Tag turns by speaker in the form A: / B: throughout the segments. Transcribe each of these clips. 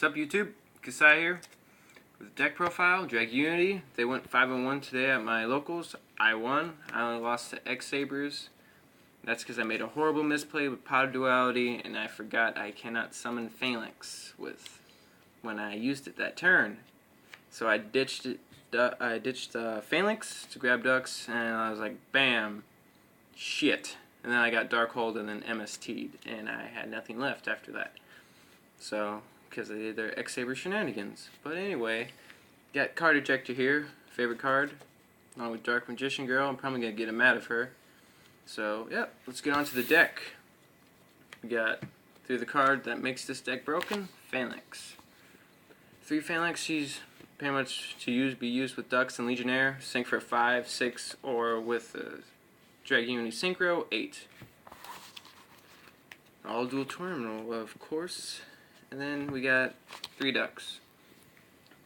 A: What's up, YouTube? Kasai here with deck profile, Dragunity. They went 5-1 today at my locals. I won. I only lost to X-Sabers. That's because I made a horrible misplay with Pot of Duality, and I forgot I cannot summon Phalanx with when I used it that turn. So I ditched it. I ditched Phalanx to grab Ducks, and I was like, bam, shit. And then I got Darkhold and then MST'd, and I had nothing left after that. So, because they did their X-Saber shenanigans. But anyway, got card ejector here, favorite card, along with Dark Magician Girl. I'm probably going to get him out of her. So, yep, let's get on to the deck. We got, through the card that makes this deck broken, Phalanx. 3 Phalanx, she's pretty much to be used with Ducks and Legionnaire, sync for 5, 6, or with Dragunity Synchro, 8. All dual terminal, of course. And then we got 3 Ducks.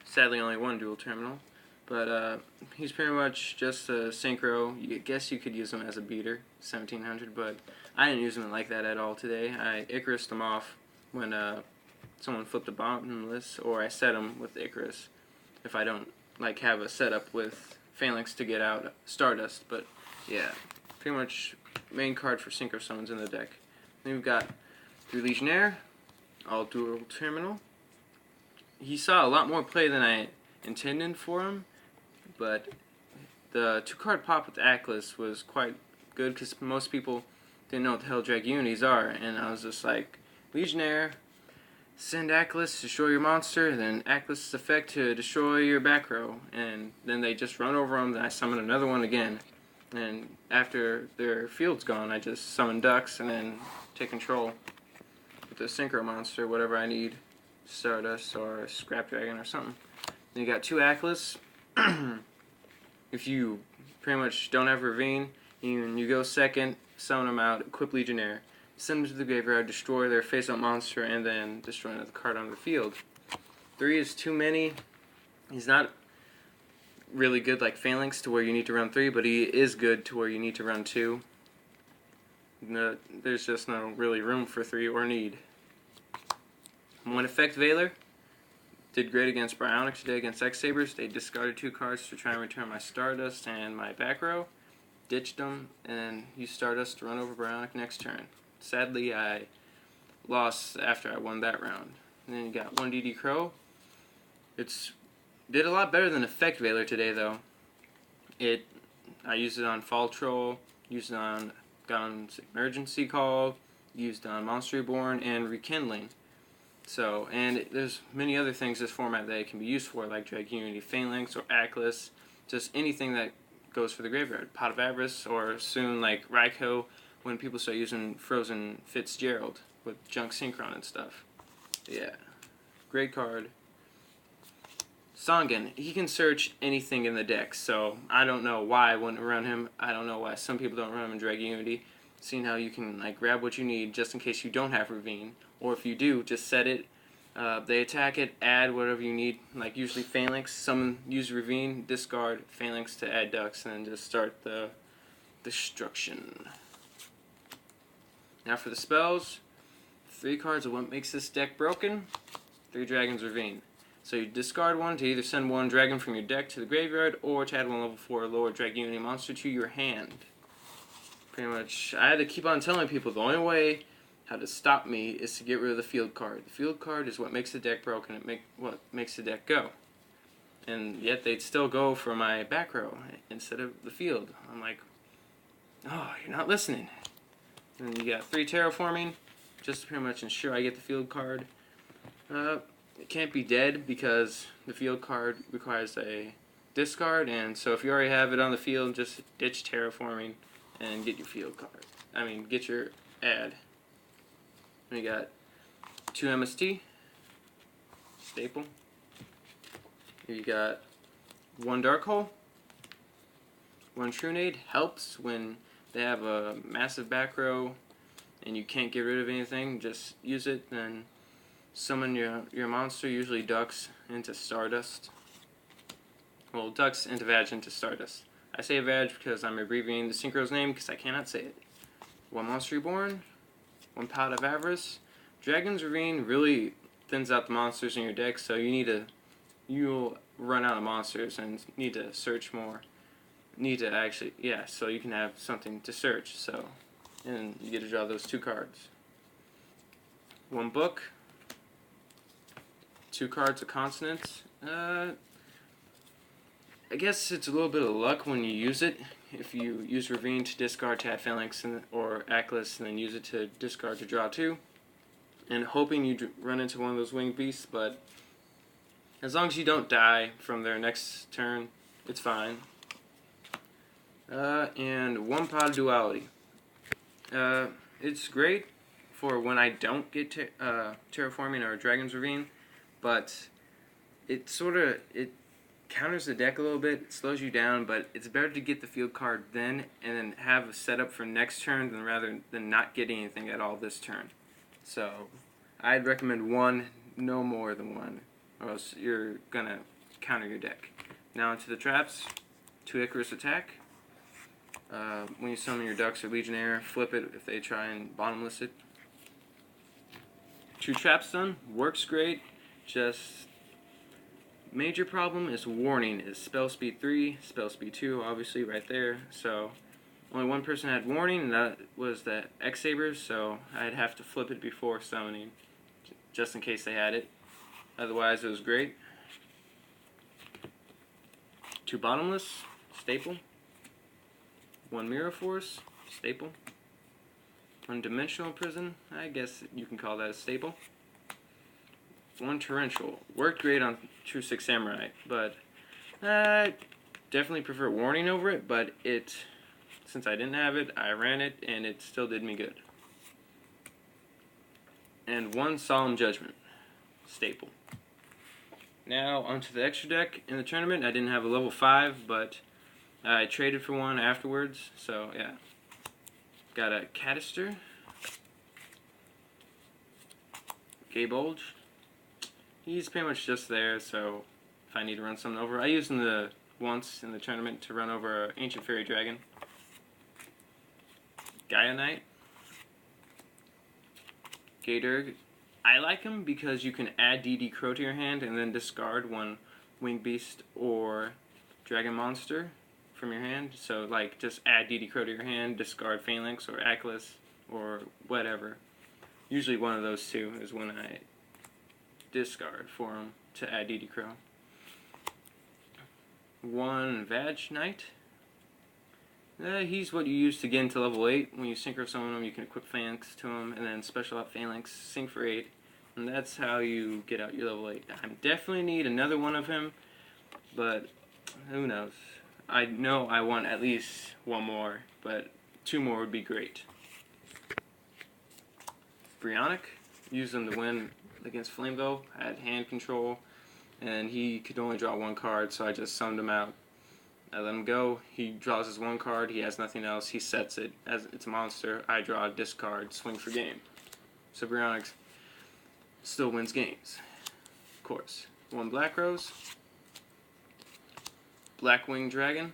A: Sadly, only 1 dual terminal. But he's pretty much just a synchro. I guess you could use him as a beater, 1700, but I didn't use him like that at all today. I Icarused him off when someone flipped a bomb list, or I set him with Icarus if I don't like have a setup with Phalanx to get out Stardust. But yeah, pretty much main card for synchro summons in the deck. Then we've got 3 Legionnaire, all dual terminal. He saw a lot more play than I intended for him, but the 2-card pop with Atlas was quite good because most people didn't know what the hell Dragunities are, and I was just like, Legionnaire, send Atlas to destroy your monster, then Atlas' effect to destroy your back row, and then they just run over them, then I summon another one again, and after their field's gone, I just summon Ducks and then take control with the Synchro monster, whatever I need, Stardust or Scrap Dragon or something. Then you got 2 Atlas. If you pretty much don't have Ravine, you go second, summon them out, equip Legionnaire, send them to the graveyard, destroy their face-up monster, and then destroy another card on the field. 3 is too many. He's not really good like Phalanx to where you need to run 3, but he is good to where you need to run 2. No, there's just no really room for 3 or need. 1 Effect Veiler did great against Bryonic today against X-Sabers. They discarded 2 cards to try and return my Stardust and my back row. Ditched them and used Stardust to run over Bryonic next turn. Sadly, I lost after I won that round. And then you got 1 DD Crow. It's did a lot better than Effect Veiler today, though. I used it on Fall Troll, used it on Gun's Emergency Call, used on Monster Reborn, and Rekindling. So, and there's many other things this format that it can be used for, like Dragunity Phalanx or Atlas, just anything that goes for the graveyard. Pot of Avarice, or soon like Raikou, when people start using Frozen Fitzgerald with Junk Synchron and stuff. Yeah, great card. Songen, he can search anything in the deck, so I don't know why I wouldn't run him. I don't know why some people don't run him in Dragunity, seeing how you can like grab what you need just in case you don't have Ravine, or if you do, just set it. They attack it, add whatever you need, like usually Phalanx. Some use Ravine, discard Phalanx to add Ducks, and then just start the destruction. Now for the spells, 3 cards of what makes this deck broken. 3 Dragons Ravine. So you discard 1 to either send 1 dragon from your deck to the graveyard, or to add 1 level 4 lower Dragunity monster to your hand. Pretty much, I had to keep on telling people the only way how to stop me is to get rid of the field card. The field card is what makes the deck broken, what makes the deck go. And yet they'd still go for my back row instead of the field. I'm like, oh, you're not listening. And you got 3 Terraforming, just to pretty much ensure I get the field card. It can't be dead because the field card requires a discard, and so if you already have it on the field, just ditch Terraforming and get your field card. I mean, get your ad. And you got 2 MST, staple. You got 1 Dark Hole, 1 Trunade, helps when they have a massive back row and you can't get rid of anything. Just use it, then summon your monster, usually Ducks into Stardust. Well, Ducks into Vag into Stardust. I say Vag because I'm abbreviating the Synchro's name because I cannot say it. 1 Monster Reborn, 1 Pot of Avarice. Dragon's Ravine really thins out the monsters in your deck, so you'll run out of monsters and need to search more. So you can have something to search. So, and you get to draw those 2 cards. 1 book, 2 cards of consonants. I guess it's a little bit of luck when you use it. If you use Ravine to discard to add Phalanx or Atlas, and then use it to discard to draw 2, and hoping you run into one of those winged beasts, but as long as you don't die from their next turn, it's fine. And 1 pot of Duality. It's great for when I don't get Terraforming or Dragon's Ravine, but it counters the deck a little bit, it slows you down, but it's better to get the field card then and then have a setup for next turn rather than not getting anything at all this turn. So I'd recommend 1, no more than 1, or else you're gonna counter your deck. Now onto the traps. 2 Icarus attack. When you summon your Ducks or Legionnaire, flip it if they try and bottomless it. 2 trap stun, works great, just major problem is warning is spell speed 3, spell speed 2, obviously right there. So only 1 person had warning, and that was the X-Sabers, so I'd have to flip it before summoning, just in case they had it. Otherwise, it was great. 2 bottomless, staple. 1 Mirror Force, staple. 1 Dimensional Prison, I guess you can call that a staple. 1 Torrential, worked great on True 6 Samurai, but I definitely prefer Warning over it, but since I didn't have it, I ran it, and it still did me good. And 1 Solemn Judgment, staple. Now onto the extra deck. In the tournament, I didn't have a level 5, but I traded for 1 afterwards, so yeah. Got a Cadister, Gaybulge. He's pretty much just there, so if I need to run something over, I used him once in the tournament to run over an Ancient Fairy Dragon. Gaia Knight, Gaydurg. I like him because you can add DD Crow to your hand and then discard 1 Winged Beast or Dragon Monster from your hand. So like just add DD Crow to your hand, discard Phalanx or Atlas or whatever. Usually one of those 2 is when I discard for him to add DD Crow. 1 Vag Knight. He's what you use to get into level 8. When you synchro summon him, you can equip Phalanx to him, and then special out Phalanx, sync for 8, and that's how you get out your level 8. I definitely need another one of him, but who knows. I know I want at least 1 more, but 2 more would be great. Brionic, use him to win against Flameville. I had hand control, and he could only draw 1 card, so I just summoned him out. I let him go, he draws his 1 card, he has nothing else, he sets it as it's a monster, I draw a discard, swing for game. So Brionic still wins games, of course. 1 Black Rose, Blackwing Dragon.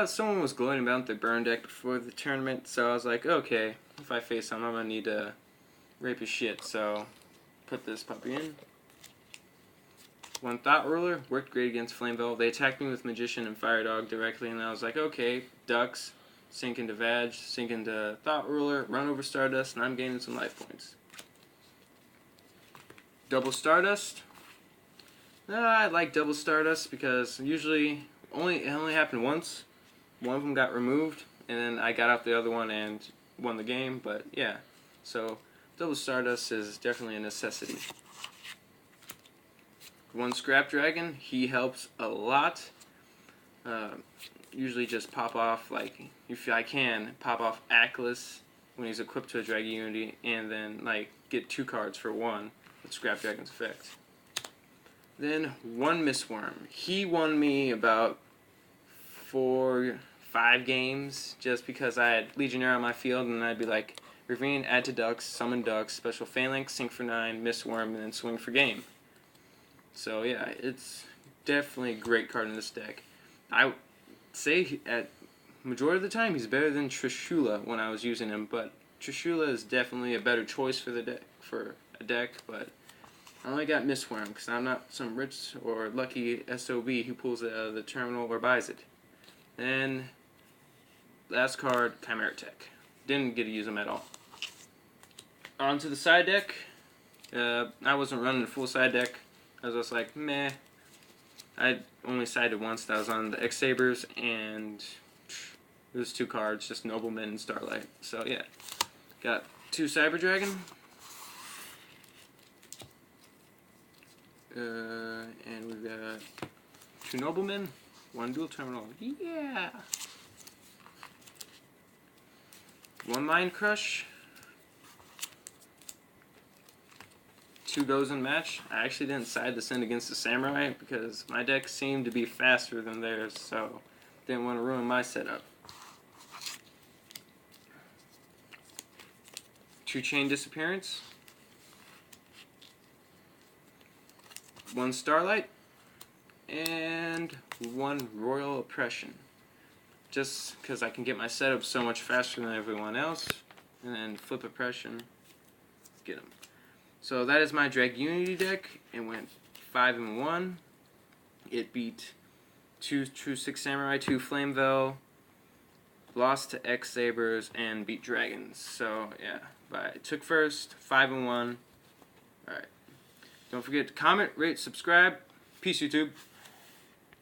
A: Someone was gloating about the burn deck before the tournament, so I was like, okay, if I face him, I'm gonna need to rape his shit, so put this puppy in. 1 Thought Ruler, worked great against Flameville. They attacked me with Magician and Fire Dog directly, and I was like, okay, Ducks, sink into Vag, sink into Thought Ruler, run over Stardust, and I'm gaining some life points. Double Stardust. I like Double Stardust because usually it only happened once. 1 of them got removed, and then I got out the other one and won the game, but yeah. So Double Stardust is definitely a necessity. 1 Scrap Dragon, he helps a lot. Usually just pop off, like, if I can, pop off Atlas when he's equipped to a Dragunity, and then, like, get 2 cards for 1 with Scrap Dragon's effect. Then 1 Mistworm. He won me about 4-5 games just because I had Legionnaire on my field, and I'd be like, Ravine, add to Ducks, summon Ducks, special Phalanx, sync for 9, Mistworm, and then swing for game. So yeah, it's definitely a great card in this deck. I would say at majority of the time he's better than Trishula when I was using him, but Trishula is definitely a better choice for a deck. But I only got Mistworm because I'm not some rich or lucky SOB who pulls it out of the terminal or buys it. Then, last card, Chimera Tech. Didn't get to use them at all. On to the side deck. I wasn't running a full side deck. I was just like, meh. I only sided once. That was on the X-Sabers, and it was 2 cards, just Nobleman and Starlight. So yeah, got 2 Cyber Dragon. And we've got 2 Noblemen, 1 Dual Terminal. Yeah! 1 Mind Crush. 2 goes in match. I actually didn't side this in against the Samurai because my deck seemed to be faster than theirs, so didn't want to ruin my setup. 2 Chain Disappearance. 1 Starlight. And 1 Royal Oppression. Just because I can get my setup so much faster than everyone else. And then flip Oppression. Get them. So that is my Dragunity deck. It went 5-1. It beat 2 True 6 Samurai, 2 Flame Veil, lost to X-Sabers, and beat Dragons. So yeah, but I took first, 5-1. Alright. Don't forget to comment, rate, subscribe. Peace, YouTube.